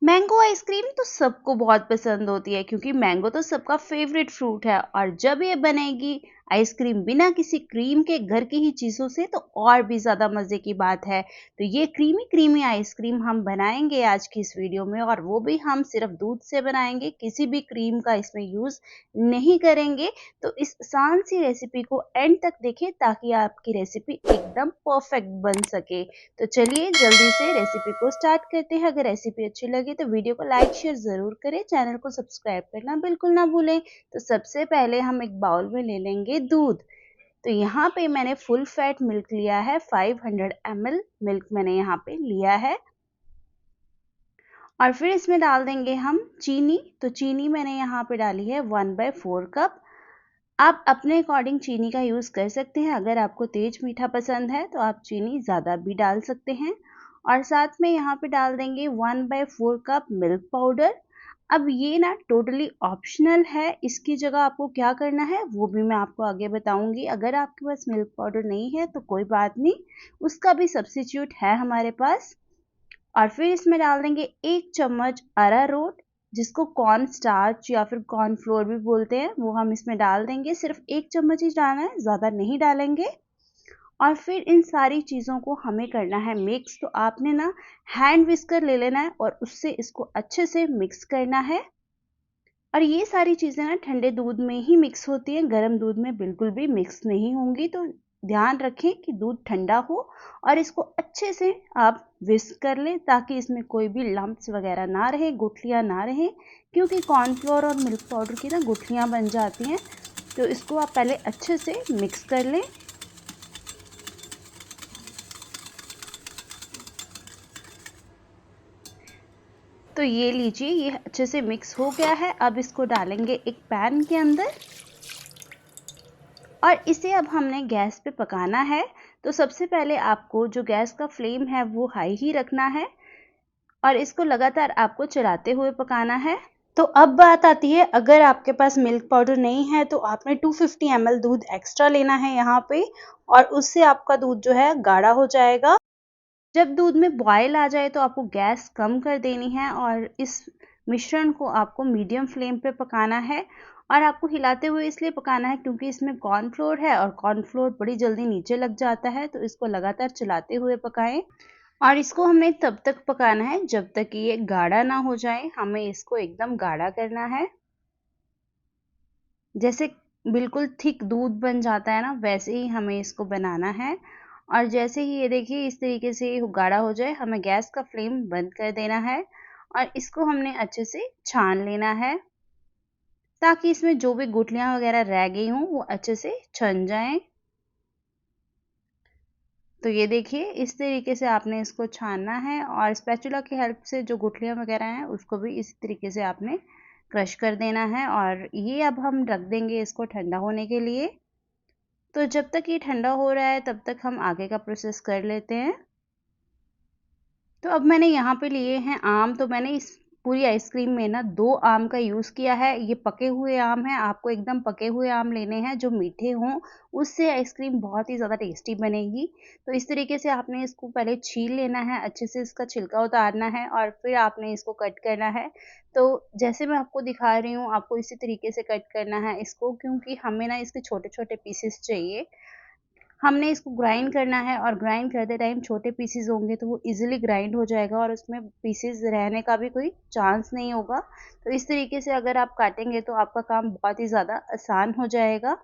Mango ice cream तो सबको बहुत पसंद होती है क्योंकि मैंगो तो सबका फेवरेट फ्रूट है। और जब ये बनेगी आइसक्रीम बिना किसी क्रीम के घर की ही चीज़ों से तो और भी ज़्यादा मज़े की बात है। तो ये क्रीमी क्रीमी आइसक्रीम हम बनाएंगे आज की इस वीडियो में, और वो भी हम सिर्फ दूध से बनाएंगे, किसी भी क्रीम का इसमें यूज़ नहीं करेंगे। तो इस आसान सी रेसिपी को एंड तक देखें ताकि आपकी रेसिपी एकदम परफेक्ट बन सके। तो चलिए जल्दी से रेसिपी को स्टार्ट करते हैं। अगर रेसिपी अच्छी लगे तो वीडियो को लाइक शेयर ज़रूर करें, चैनल को सब्सक्राइब करना बिल्कुल ना भूलें। तो सबसे पहले हम एक बाउल में ले लेंगे दूध। तो यहाँ पे मैंने फुल फैट मिल्क लिया है, 500 ml मिल्क मैंने यहाँ पे लिया है। और फिर इसमें डाल देंगे हम चीनी। तो चीनी मैंने यहाँ पे डाली है 1/4 कप। आप अपने अकॉर्डिंग चीनी का यूज़ कर सकते हैं। अगर आपको तेज मीठा पसंद है तो आप चीनी ज़्यादा भी डाल सकते हैं। और साथ में यहाँ पे डाल देंगे 1/4 कप मिल्क पाउडर। अब ये ना टोटली ऑप्शनल है, इसकी जगह आपको क्या करना है वो भी मैं आपको आगे बताऊंगी। अगर आपके पास मिल्क पाउडर नहीं है तो कोई बात नहीं, उसका भी सब्स्टिट्यूट है हमारे पास। और फिर इसमें डाल देंगे 1 चम्मच अरारोट, जिसको कॉर्न स्टार्च या फिर कॉर्न फ्लोर भी बोलते हैं, वो हम इसमें डाल देंगे। सिर्फ 1 चम्मच ही डालना है, ज़्यादा नहीं डालेंगे। और फिर इन सारी चीज़ों को हमें करना है मिक्स। तो आपने ना हैंड विस्कर ले लेना है और उससे इसको अच्छे से मिक्स करना है। और ये सारी चीज़ें ना ठंडे दूध में ही मिक्स होती हैं, गर्म दूध में बिल्कुल भी मिक्स नहीं होंगी। तो ध्यान रखें कि दूध ठंडा हो और इसको अच्छे से आप विस्क कर लें ताकि इसमें कोई भी लम्प्स वगैरह ना रहे, गुठलियाँ ना रहें, क्योंकि कॉर्नफ्लोर और मिल्क पाउडर की ना गुठलियाँ बन जाती हैं। तो इसको आप पहले अच्छे से मिक्स कर लें। तो ये लीजिए, ये अच्छे से मिक्स हो गया है। अब इसको डालेंगे एक पैन के अंदर और इसे अब हमने गैस पे पकाना है। तो सबसे पहले आपको जो गैस का फ्लेम है वो हाई ही रखना है और इसको लगातार आपको चलाते हुए पकाना है। तो अब बात आती है, अगर आपके पास मिल्क पाउडर नहीं है तो आपने 250 ml दूध एक्स्ट्रा लेना है यहाँ पे, और उससे आपका दूध जो है गाढ़ा हो जाएगा। जब दूध में बॉयल आ जाए तो आपको गैस कम कर देनी है और इस मिश्रण को आपको मीडियम फ्लेम पे पकाना है। और आपको हिलाते हुए इसलिए पकाना है क्योंकि इसमें कॉर्नफ्लोर है और कॉर्नफ्लोर बड़ी जल्दी नीचे लग जाता है। तो इसको लगातार चलाते हुए पकाएं और इसको हमने तब तक पकाना है जब तक कि ये गाढ़ा ना हो जाए। हमें इसको एकदम गाढ़ा करना है, जैसे बिल्कुल थिक दूध बन जाता है ना, वैसे ही हमें इसको बनाना है। और जैसे ही ये देखिए इस तरीके से गाढ़ा हो जाए, हमें गैस का फ्लेम बंद कर देना है और इसको हमने अच्छे से छान लेना है ताकि इसमें जो भी गुठलियाँ वगैरह रह गई हों वो अच्छे से छन जाएं। तो ये देखिए इस तरीके से आपने इसको छानना है और स्पैचुला की हेल्प से जो गुठलियाँ वगैरह हैं उसको भी इसी तरीके से आपने क्रश कर देना है। और ये अब हम रख देंगे इसको ठंडा होने के लिए। तो जब तक ये ठंडा हो रहा है तब तक हम आगे का प्रोसेस कर लेते हैं। तो अब मैंने यहाँ पे लिए हैं आम। तो मैंने इस पूरी आइसक्रीम में ना 2 आम का यूज़ किया है। ये पके हुए आम हैं, आपको एकदम पके हुए आम लेने हैं जो मीठे हों, उससे आइसक्रीम बहुत ही ज़्यादा टेस्टी बनेगी। तो इस तरीके से आपने इसको पहले छील लेना है, अच्छे से इसका छिलका उतारना है और फिर आपने इसको कट करना है। तो जैसे मैं आपको दिखा रही हूँ, आपको इसी तरीके से कट करना है इसको, क्योंकि हमें ना इसके छोटे-छोटे पीसेस चाहिए। हमने इसको ग्राइंड करना है और ग्राइंड करते टाइम छोटे पीसेस होंगे तो वो इजीली ग्राइंड हो जाएगा और उसमें पीसेस रहने का भी कोई चांस नहीं होगा। तो इस तरीके से अगर आप काटेंगे तो आपका काम बहुत ही ज़्यादा आसान हो जाएगा।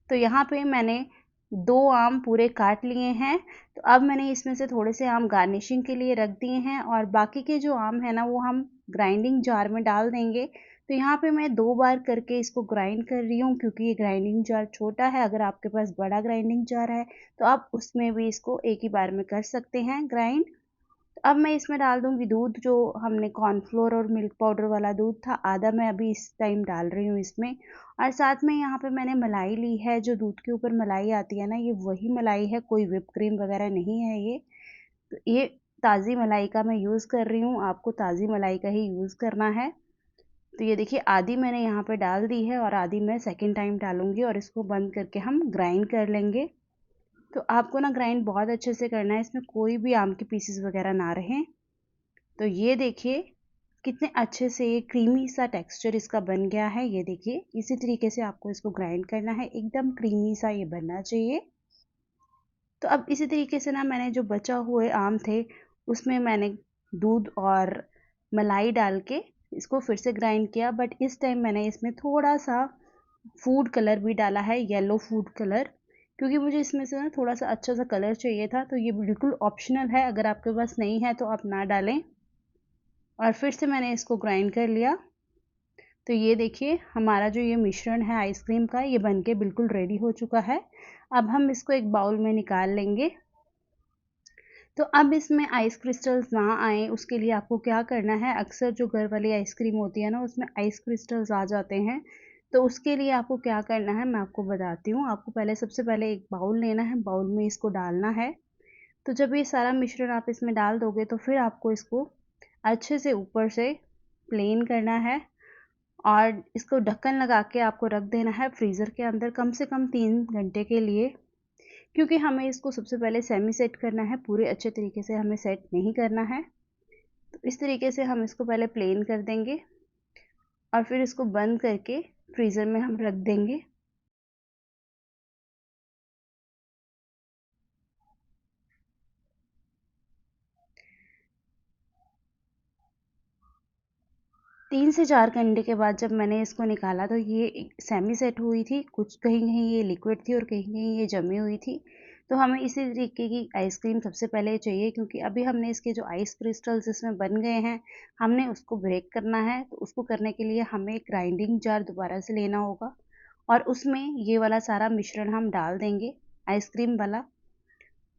तो यहाँ पे मैंने 2 आम पूरे काट लिए हैं। तो अब मैंने इसमें से थोड़े से आम गार्निशिंग के लिए रख दिए हैं और बाकी के जो आम है ना वो हम ग्राइंडिंग जार में डाल देंगे। तो यहाँ पे मैं 2 बार करके इसको ग्राइंड कर रही हूँ क्योंकि ये ग्राइंडिंग जार छोटा है। अगर आपके पास बड़ा ग्राइंडिंग जार है तो आप उसमें भी इसको एक ही बार में कर सकते हैं ग्राइंड। अब मैं इसमें डाल दूँगी दूध, जो हमने कॉर्नफ्लोर और मिल्क पाउडर वाला दूध था, आधा मैं अभी इस टाइम डाल रही हूँ इसमें। और साथ में यहाँ पे मैंने मलाई ली है, जो दूध के ऊपर मलाई आती है ना, ये वही मलाई है, कोई व्हिप क्रीम वगैरह नहीं है ये। तो ये ताज़ी मलाई का मैं यूज़ कर रही हूँ, आपको ताज़ी मलाई का ही यूज़ करना है। तो ये देखिए आधी मैंने यहाँ पे डाल दी है और आधी मैं सेकंड टाइम डालूँगी और इसको बंद करके हम ग्राइंड कर लेंगे। तो आपको ना ग्राइंड बहुत अच्छे से करना है, इसमें कोई भी आम के पीसेस वगैरह ना रहें। तो ये देखिए कितने अच्छे से ये क्रीमी सा टेक्सचर इसका बन गया है। ये देखिए इसी तरीके से आपको इसको ग्राइंड करना है, एकदम क्रीमी सा ये बनना चाहिए। तो अब इसी तरीके से ना मैंने जो बचा हुए आम थे उसमें मैंने दूध और मलाई डाल के इसको फिर से ग्राइंड किया, बट इस टाइम मैंने इसमें थोड़ा सा फूड कलर भी डाला है, येलो फूड कलर, क्योंकि मुझे इसमें से ना थोड़ा सा अच्छा सा कलर चाहिए था। तो ये बिल्कुल ऑप्शनल है, अगर आपके पास नहीं है तो आप ना डालें। और फिर से मैंने इसको ग्राइंड कर लिया। तो ये देखिए हमारा जो ये मिश्रण है आइसक्रीम का, ये बनके बिल्कुल रेडी हो चुका है। अब हम इसको एक बाउल में निकाल लेंगे। तो अब इसमें आइस क्रिस्टल्स ना आए उसके लिए आपको क्या करना है, अक्सर जो घर वाली आइसक्रीम होती है ना उसमें आइस क्रिस्टल्स आ जाते हैं। तो उसके लिए आपको क्या करना है मैं आपको बताती हूँ। आपको पहले सबसे पहले एक बाउल लेना है, बाउल में इसको डालना है। तो जब ये सारा मिश्रण आप इसमें डाल दोगे तो फिर आपको इसको अच्छे से ऊपर से प्लेन करना है और इसको ढक्कन लगा के आपको रख देना है फ्रीज़र के अंदर कम से कम 3 घंटे के लिए, क्योंकि हमें इसको सबसे पहले सेमी सेट करना है, पूरे अच्छे तरीके से हमें सेट नहीं करना है। तो इस तरीके से हम इसको पहले प्लेन कर देंगे और फिर इसको बंद करके फ्रीज़र में हम रख देंगे। तीन से 4 घंटे के बाद जब मैंने इसको निकाला तो ये सेमी सेट हुई थी, कुछ कहीं कहीं ये लिक्विड थी और कहीं कहीं ये जमी हुई थी। तो हमें इसी तरीके की आइसक्रीम सबसे पहले चाहिए, क्योंकि अभी हमने इसके जो आइस क्रिस्टल्स इसमें बन गए हैं हमने उसको ब्रेक करना है। तो उसको करने के लिए हमें ग्राइंडिंग जार दोबारा से लेना होगा और उसमें ये वाला सारा मिश्रण हम डाल देंगे आइसक्रीम वाला।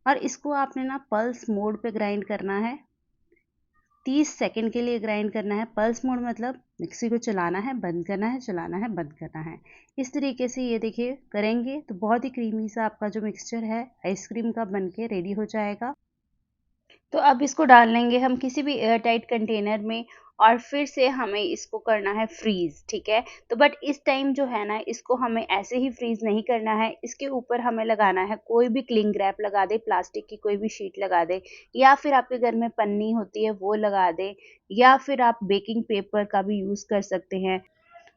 और इसको आपने ना पल्स मोड पे ग्राइंड करना है, 30 सेकंड के लिए ग्राइंड करना है। पल्स मोड मतलब मिक्सी को चलाना है, बंद करना है, चलाना है, बंद करना है। इस तरीके से ये देखिए करेंगे तो बहुत ही क्रीमी सा आपका जो मिक्सचर है आइसक्रीम का बन के रेडी हो जाएगा। तो अब इसको डाल लेंगे हम किसी भी एयर टाइट कंटेनर में और फिर से हमें इसको करना है फ्रीज़, ठीक है। तो बट इस टाइम जो है ना इसको हमें ऐसे ही फ्रीज़ नहीं करना है, इसके ऊपर हमें लगाना है कोई भी क्लिंग रैप लगा दे, प्लास्टिक की कोई भी शीट लगा दे, या फिर आपके घर में पन्नी होती है वो लगा दे, या फिर आप बेकिंग पेपर का भी यूज़ कर सकते हैं।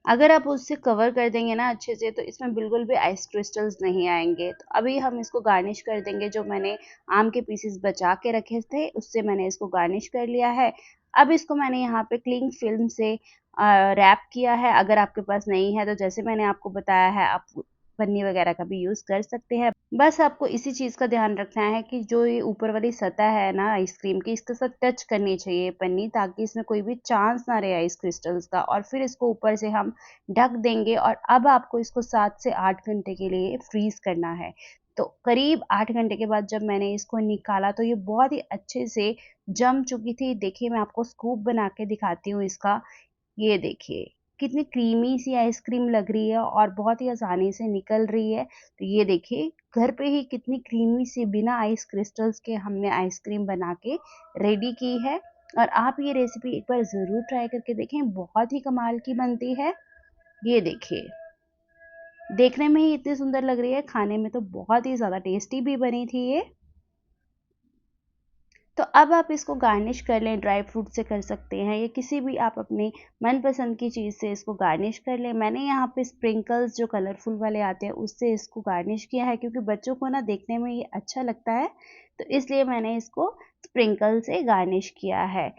अगर आप उससे कवर कर देंगे ना अच्छे से तो इसमें बिल्कुल भी आइस क्रिस्टल्स नहीं आएंगे। तो अभी हम इसको गार्निश कर देंगे, जो मैंने आम के पीसेस बचा के रखे थे उससे मैंने इसको गार्निश कर लिया है। अब इसको मैंने यहाँ पे क्लिंग फिल्म से रैप किया है। अगर आपके पास नहीं है तो जैसे मैंने आपको बताया है आप पन्नी वगैरह का भी यूज़ कर सकते हैं। बस आपको इसी चीज़ का ध्यान रखना है कि जो ये ऊपर वाली सतह है ना आइसक्रीम की, इसके साथ टच करनी चाहिए पन्नी, ताकि इसमें कोई भी चांस ना रहे आइस क्रिस्टल्स का। और फिर इसको ऊपर से हम ढक देंगे और अब आपको इसको 7 से 8 घंटे के लिए फ्रीज़ करना है। तो करीब 8 घंटे के बाद जब मैंने इसको निकाला तो ये बहुत ही अच्छे से जम चुकी थी। देखिए मैं आपको स्कूप बना के दिखाती हूँ इसका। ये देखिए कितनी क्रीमी सी आइसक्रीम लग रही है और बहुत ही आसानी से निकल रही है। तो ये देखिए घर पे ही कितनी क्रीमी सी बिना आइस क्रिस्टल्स के हमने आइसक्रीम बना के रेडी की है। और आप ये रेसिपी एक बार ज़रूर ट्राई करके देखें, बहुत ही कमाल की बनती है। ये देखिए देखने में ही इतनी सुंदर लग रही है, खाने में तो बहुत ही ज़्यादा टेस्टी भी बनी थी ये। तो अब आप इसको गार्निश कर लें, ड्राई फ्रूट से कर सकते हैं या किसी भी आप अपने मनपसंद की चीज़ से इसको गार्निश कर लें। मैंने यहाँ पे स्प्रिंकल्स जो कलरफुल वाले आते हैं उससे इसको गार्निश किया है, क्योंकि बच्चों को ना देखने में ये अच्छा लगता है, तो इसलिए मैंने इसको स्प्रिंकल से गार्निश किया है।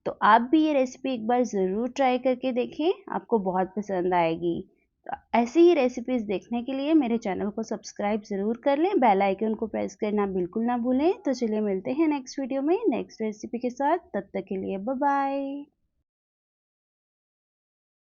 तो आप भी ये रेसिपी एक बार ज़रूर ट्राई करके देखें, आपको बहुत पसंद आएगी। तो ऐसी ही रेसिपीज़ देखने के लिए मेरे चैनल को सब्सक्राइब ज़रूर कर लें, बेल आइकन को प्रेस करना बिल्कुल ना भूलें। तो चलिए मिलते हैं नेक्स्ट वीडियो में नेक्स्ट रेसिपी के साथ, तब तक के लिए बाय बाय।